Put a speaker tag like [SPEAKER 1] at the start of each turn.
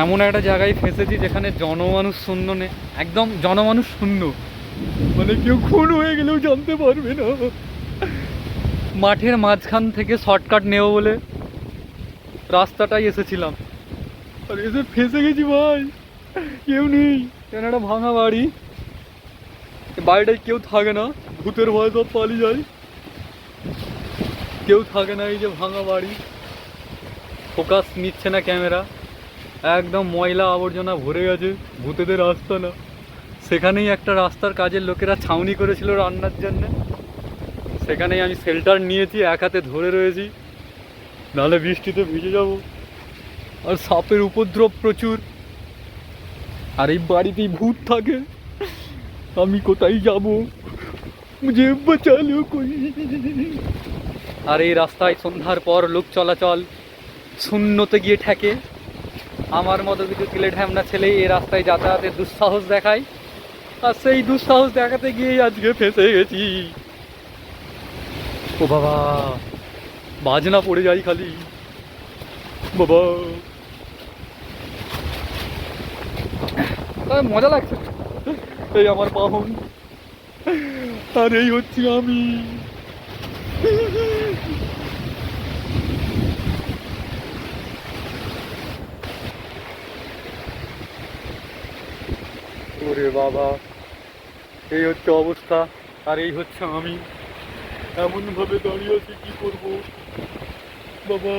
[SPEAKER 1] এমন একটা জায়গায় ফেঁসেছি যেখানে জনমানুষ শূন্য নেই, একদম জনমানুষ শূন্য, মানে কেউ খুন হয়ে গেলেও জানতে পারবে না। মাঠের মাঝখান থেকে শর্টকাট নেব বলে রাস্তাটাই এসেছিলাম, আর এসে ফেঁসে গেছি ভাই। কেউ নেই, কেন একটা ভাঙা বাড়ি, বাড়িটায় কেউ থাকে না, ভূতের ভয় সব পালিয়ে যায়, কেউ থাকে না। এই যে ভাঙা বাড়ি, ফোকাস নিচ্ছে না ক্যামেরা, একদম ময়লা আবর্জনা ভরে গেছে, ভূতেদের রাস্তা না। সেখানেই একটা রাস্তার কাজের লোকেরা ছাউনি করেছিল রান্নার জন্য, সেখানেই আমি শেল্টার নিয়েছি, এক হাতে ধরে রয়েছি, নাহলে বৃষ্টিতে ভিজে যাব। আর সাপের উপদ্রব প্রচুর, আর এই বাড়িতেই ভূত থাকে। আমি কোথায় যাব, মুঝে বাঁচালো কই। আর এই রাস্তায় সন্ধ্যার পর লোক চলাচল শূন্যতে গিয়ে ঠেকে। আমার মতো কিছু ছেলে ঢ্যামনা ছেলে এই রাস্তায় যাতায়াতের দুঃসাহস দেখায়, আর সেই দুঃসাহস দেখাতে গিয়েই আজকে ফেঁসে গেছি। ও বাবা, বাজনা পড়ে যাই খালি বাবা, মজা লাগছে। এই আমার বাহন, আর এই হচ্ছে আমি। ওরে বাবা, এই হচ্ছে অবস্থা, আর এই হচ্ছে আমি। এমন ভাবে দাঁড়িয়ে আছি, কি করবো বাবা।